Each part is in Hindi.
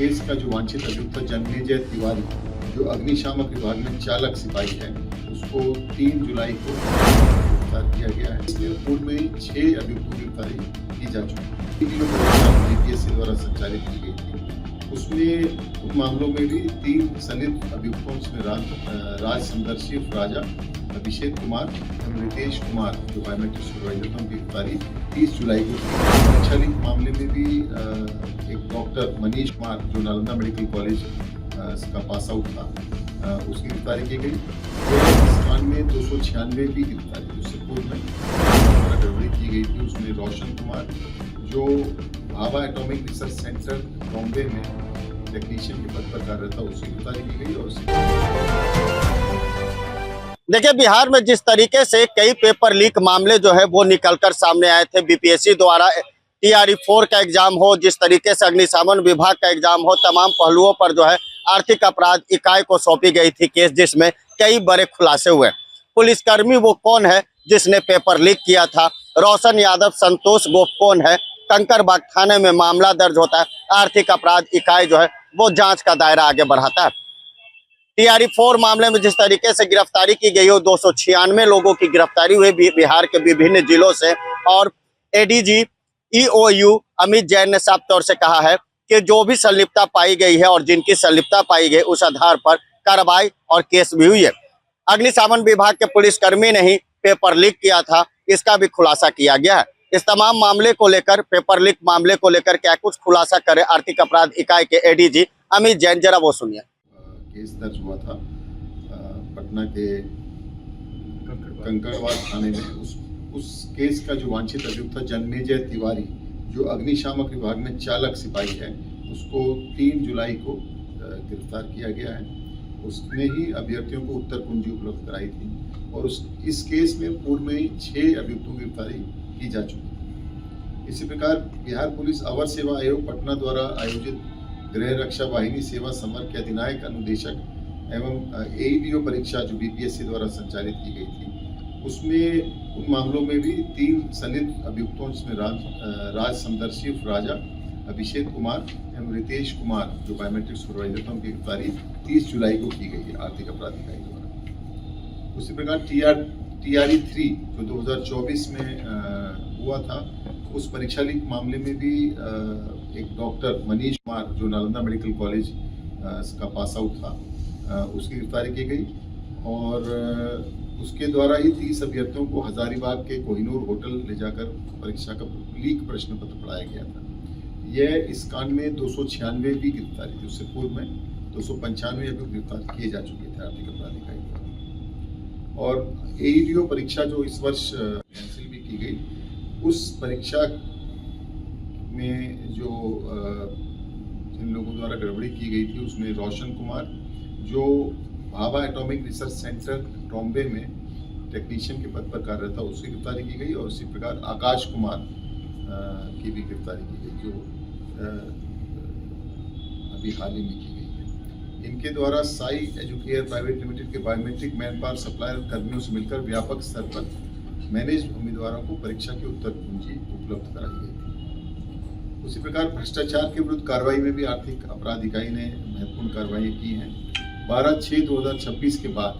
केस का जो वांछित अभियुक्त था जन्मेजय तिवारी, जो अग्निशामक विभाग में चालक सिपाही है, उसको 3 जुलाई को गिरफ्तार किया गया है। इसमें पूर्व में 6 अभियुक्तों की गिरफ्तारी की जा चुकी है। बीपीएससी द्वारा संचालित की गई थी। उसमें उन मामलों में भी 3 संदिग्ध अभियुक्तों जिसमें राज समदर्शी राजा, अभिषेक कुमार एवं रितेश कुमार जो बायोमेट्रिक सुपरवाइजर था, उनकी गिरफ्तारी 30 जुलाई को परीक्षा लीक मामले में भी एक डॉक्टर मनीष कुमार जो नालंदा मेडिकल कॉलेज का पास आउट था, उसकी गिरफ्तारी की गई। इस कांड में 296 भी गिरफ्तारी उससे पूर्व में गड़बड़ी की गई थी। उसमें रोशन कुमार जो Bhabha atomic research centre Bombay में टेक्नीशियन के पद पर कार्यरत था, उसकी गिरफ्तारी की गई। और देखिए, बिहार में जिस तरीके से कई पेपर लीक मामले जो है वो निकलकर सामने आए थे, बीपीएससी द्वारा टीआरई 4 का एग्जाम हो, जिस तरीके से अग्निशमन विभाग का एग्जाम हो, तमाम पहलुओं पर जो है आर्थिक अपराध इकाई को सौंपी गई थी केस, जिसमें कई बड़े खुलासे हुए। पुलिसकर्मी वो कौन है जिसने पेपर लीक किया था, रोशन यादव, संतोष गोप कौन है, कंकरबाग थाने में मामला दर्ज होता है। आर्थिक अपराध इकाई जो है वो जांच का दायरा आगे बढ़ाता है। टीआरई 4 मामले में जिस तरीके से गिरफ्तारी की गई हो, 296 लोगों की गिरफ्तारी हुई बिहार के विभिन्न जिलों से। और एडीजी ईओयू अमित जैन ने साफ तौर से कहा है कि जो भी संलिप्तता पाई गई है और जिनकी संलिप्तता पाई गई उस आधार पर कार्रवाई और केस भी हुई है। अग्निशमन विभाग के पुलिसकर्मी ने ही पेपर लीक किया था, इसका भी खुलासा किया गया है। इस तमाम मामले को लेकर, पेपर लीक मामले को लेकर क्या कुछ खुलासा करे आर्थिक अपराध इकाई के एडीजी अमित जैन, जरा वो सुनिए। केस दर्ज हुआ था पटना के कंकड़बाग थाने में। उस केस का जो वांछित अभियुक्त था जन्मेजय तिवारी, जो अग्निशामक विभाग में चालक सिपाही है, उसको 3 जुलाई को गिरफ्तार किया गया है। उसने ही अभ्यर्थियों को उत्तर कुंजी उपलब्ध कराई थी। और इस केस में पूर्व में 6 अभियुक्तों की गिरफ्तारी की जा चुकी है। इसी प्रकार बिहार पुलिस अवर सेवा आयोग पटना द्वारा आयोजित गृह रक्षा वाहिनी सेवा समर के अधिनायक अनुदेशक एवं एईडीओ परीक्षा जो बीपीएससी द्वारा संचालित की गई थी, उसमें उन मामलों में भी 3 संदिग्ध अभियुक्तों जिसमें राज समदर्शी राजा, अभिषेक कुमार एवं रितेश कुमार जो बायोमेट्रिक सुपरवाइजर था, उनकी गिरफ्तारी 30 जुलाई को की गई है आर्थिक अपराध इकाई द्वारा। उसी प्रकार टीआरई 3 जो 2024 में हुआ था, उस परीक्षा लीक मामले में भी एक डॉक्टर मनीष कुमार जो नालंदा मेडिकल कॉलेज का पास आउट था, उसकी गिरफ्तारी की गई। और उसके द्वारा ही 30 अभ्यर्थियों को हजारीबाग के कोहिनूर होटल ले जाकर परीक्षा का लीक प्रश्न पत्र पढ़ाया गया था। यह इस कांड में 296 भी गिरफ्तारी थी। उससे पूर्व में 295 अभी गिरफ्तार किए जा चुके थे आर्थिक अपराध इकाई द्वारा। और एईडीओ परीक्षा जो इस वर्ष कैंसिल भी की गई, उस परीक्षा में जो जिन लोगों द्वारा गड़बड़ी की गई थी, उसमें रोशन कुमार जो Bhabha atomic research centre Bombay में टेक्नीशियन के पद पर कार्यरत था, उसकी गिरफ्तारी की गई। और इसी प्रकार आकाश कुमार की भी गिरफ्तारी की गई जो अभी हाल ही में की गई है। इनके द्वारा साई एजुकेयर प्राइवेट लिमिटेड के बायोमेट्रिक मैन पावर सप्लायर कर्मियों से मिलकर व्यापक स्तर पर मैनेज उम्मीदवारों को परीक्षा की उत्तर कुंजी उपलब्ध कराई गई थी। उसी प्रकार भ्रष्टाचार के विरुद्ध कार्रवाई में भी आर्थिक अपराध इकाई ने महत्वपूर्ण कार्रवाई की हैं। 12/6/2026 के बाद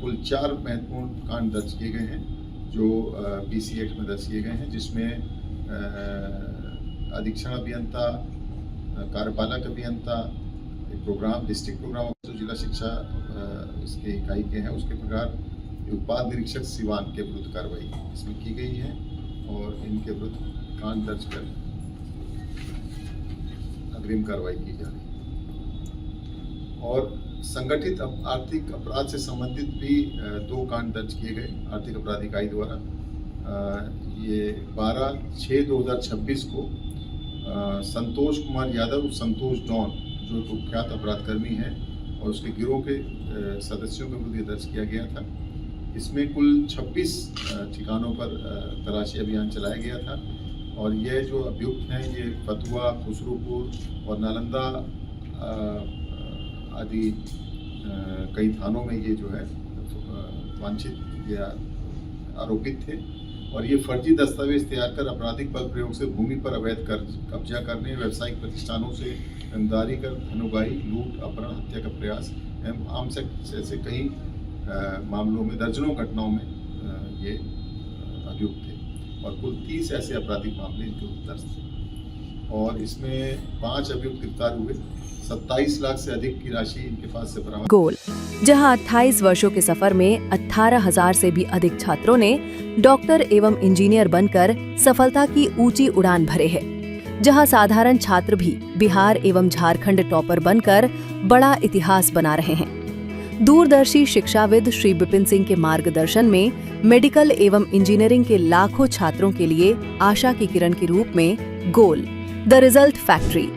कुल 4 महत्वपूर्ण कांड दर्ज किए गए हैं जो पीसी एक्ट में दर्ज किए गए हैं, जिसमें अधीक्षण अभियंता, कार्यपालक अभियंता, प्रोग्राम डिस्ट्रिक्ट प्रोग्राम ऑफिसर जिला शिक्षा इसके इकाई के हैं। उसके प्रकार उत्पाद निरीक्षक सिवान के विरुद्ध कार्रवाई इसमें की गई है और इनके विरुद्ध कांड दर्ज कर अग्रिम कार्रवाई की जा रही है। और संगठित आर्थिक अपराध से संबंधित भी 2 कांड दर्ज किए गए आर्थिक अपराध इकाई द्वारा। ये 12/6/2026 को संतोष कुमार यादव, संतोष डॉन जो एक कुख्यात अपराधकर्मी है, और उसके गिरोह के सदस्यों के विरुद्ध दर्ज किया गया था। इसमें कुल 26 ठिकानों पर तलाशी अभियान चलाया गया था। और ये जो अभियुक्त हैं, ये फतुहा, खुसरूपुर और नालंदा आदि कई थानों में ये जो है वांछित या आरोपित थे। और ये फर्जी दस्तावेज तैयार कर आपराधिक बल प्रयोग से भूमि पर अवैध कब्जा करने, व्यावसायिक प्रतिष्ठानों से रंगदारी कर धन उगाही, लूट, अपहरण, हत्या का प्रयास एवं आर्म्स एक्ट जैसे कई मामलों में, दर्जनों घटनाओं में ये अभियुक्त थे और कुल 30 ऐसे आपराधिक मामले इनके दर्ज थे और इसमें 5 अभियुक्त गिरफ्तार हुए। 27 लाख से अधिक की राशि इनके पास से बरामद। गोल, जहां 28 वर्षों के सफर में 18,000 से भी अधिक छात्रों ने डॉक्टर एवं इंजीनियर बनकर सफलता की ऊंची उड़ान भरे है, जहां साधारण छात्र भी बिहार एवं झारखंड टॉपर बनकर बड़ा इतिहास बना रहे हैं। दूरदर्शी शिक्षाविद श्री विपिन सिंह के मार्गदर्शन में मेडिकल एवं इंजीनियरिंग के लाखों छात्रों के लिए आशा की किरण के रूप में गोल, द रिजल्ट फैक्ट्री